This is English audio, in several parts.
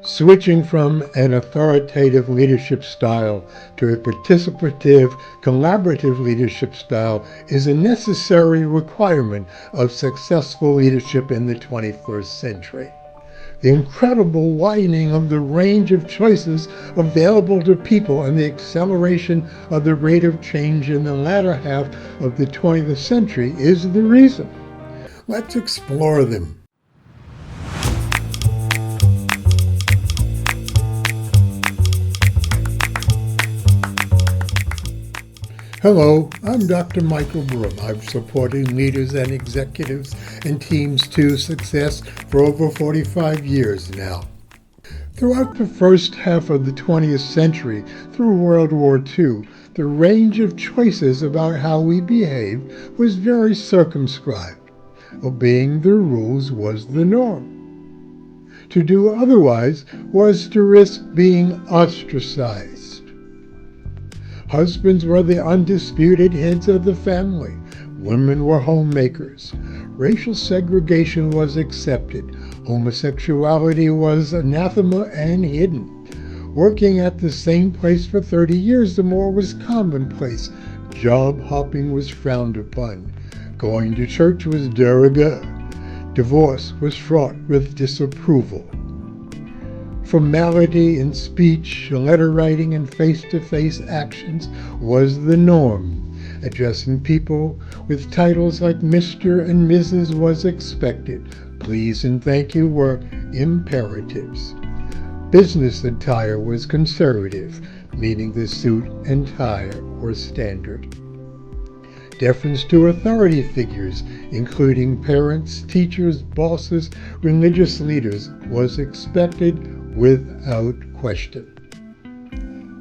Switching from an authoritative leadership style to a participative, collaborative leadership style is a necessary requirement of successful leadership in the 21st century. The incredible widening of the range of choices available to people and the acceleration of the rate of change in the latter half of the 20th century is the reason. Let's explore them. Hello, I'm Dr. Michael Broom. I'm supporting leaders and executives and teams to success for over 45 years now. Throughout the first half of the 20th century through World War II, the range of choices about how we behaved was very circumscribed. Obeying the rules was the norm. To do otherwise was to risk being ostracized. Husbands were the undisputed heads of the family. Women were homemakers. Racial segregation was accepted. Homosexuality was anathema and hidden. Working at the same place for 30 years or more was commonplace. Job hopping was frowned upon. Going to church was de rigueur. Divorce was fraught with disapproval. Formality in speech, letter writing, and face-to-face actions was the norm. Addressing people with titles like Mr. and Mrs. was expected. Please and thank you were imperatives. Business attire was conservative, meaning the suit and tie were standard. Deference to authority figures, including parents, teachers, bosses, religious leaders, was expected without question.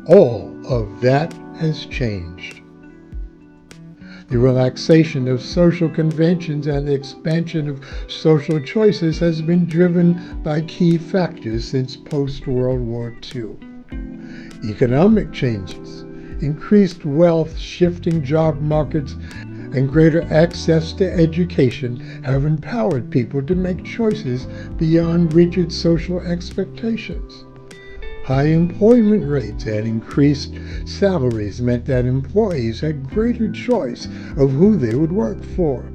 All of that has changed. The relaxation of social conventions and the expansion of social choices has been driven by key factors since post-World War II. Economic changes, increased wealth, shifting job markets, and greater access to education have empowered people to make choices beyond rigid social expectations. High employment rates and increased salaries meant that employees had greater choice of who they would work for.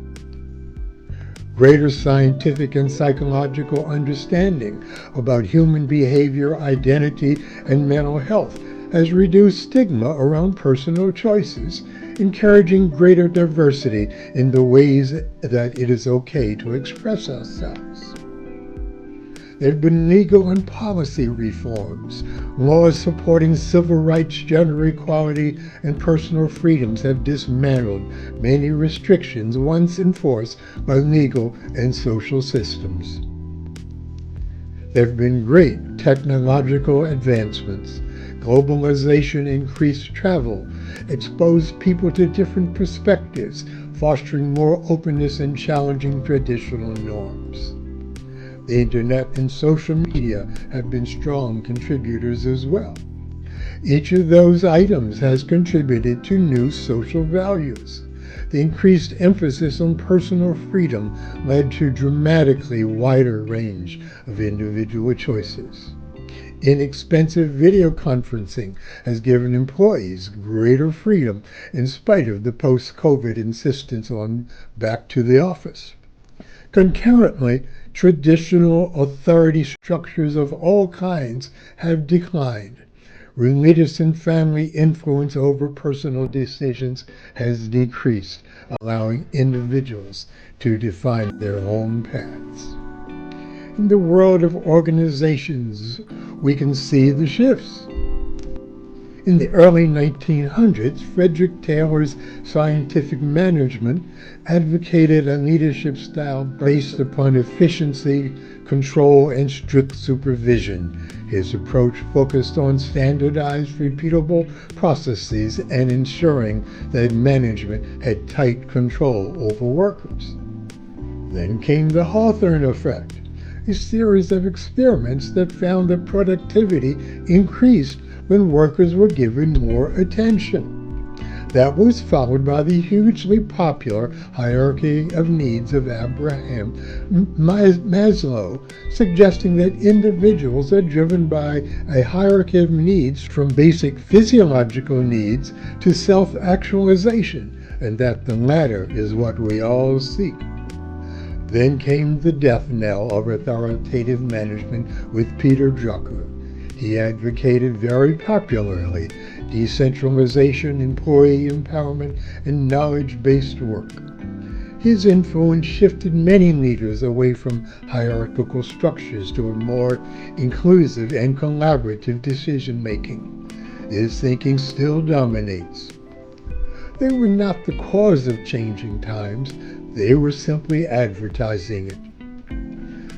Greater scientific and psychological understanding about human behavior, identity, and mental health has reduced stigma around personal choices, encouraging greater diversity in the ways that it is okay to express ourselves. There have been legal and policy reforms. Laws supporting civil rights, gender equality, and personal freedoms have dismantled many restrictions once enforced by legal and social systems. There have been great technological advancements. Globalization increased travel, exposed people to different perspectives, fostering more openness and challenging traditional norms. The internet and social media have been strong contributors as well. Each of those items has contributed to new social values. The increased emphasis on personal freedom led to dramatically wider range of individual choices. Inexpensive video conferencing has given employees greater freedom in spite of the post-COVID insistence on back to the office. Concurrently, traditional authority structures of all kinds have declined. Religious and family influence over personal decisions has decreased, allowing individuals to define their own paths. In the world of organizations, we can see the shifts. In the early 1900s, Frederick Taylor's scientific management advocated a leadership style based upon efficiency, control, and strict supervision. His approach focused on standardized, repeatable processes and ensuring that management had tight control over workers. Then came the Hawthorne effect, a series of experiments that found that productivity increased when workers were given more attention. That was followed by the hugely popular hierarchy of needs of Abraham Maslow, suggesting that individuals are driven by a hierarchy of needs from basic physiological needs to self-actualization, and that the latter is what we all seek. Then came the death knell of authoritative management with Peter Drucker. He advocated very popularly decentralization, employee empowerment, and knowledge-based work. His influence shifted many leaders away from hierarchical structures to a more inclusive and collaborative decision-making. His thinking still dominates. They were not the cause of changing times, they were simply advertising it.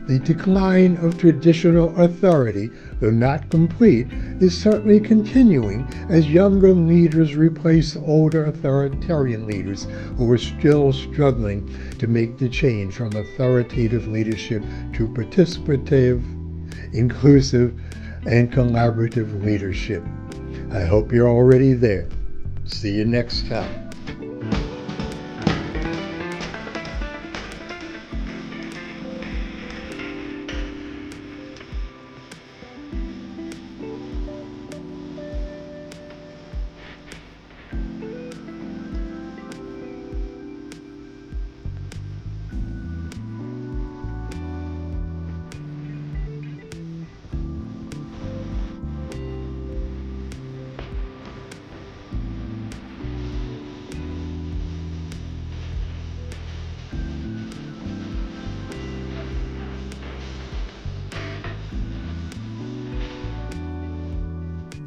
The decline of traditional authority, though not complete, is certainly continuing as younger leaders replace older authoritarian leaders who are still struggling to make the change from authoritative leadership to participative, inclusive, and collaborative leadership. I hope you're already there. See you next time.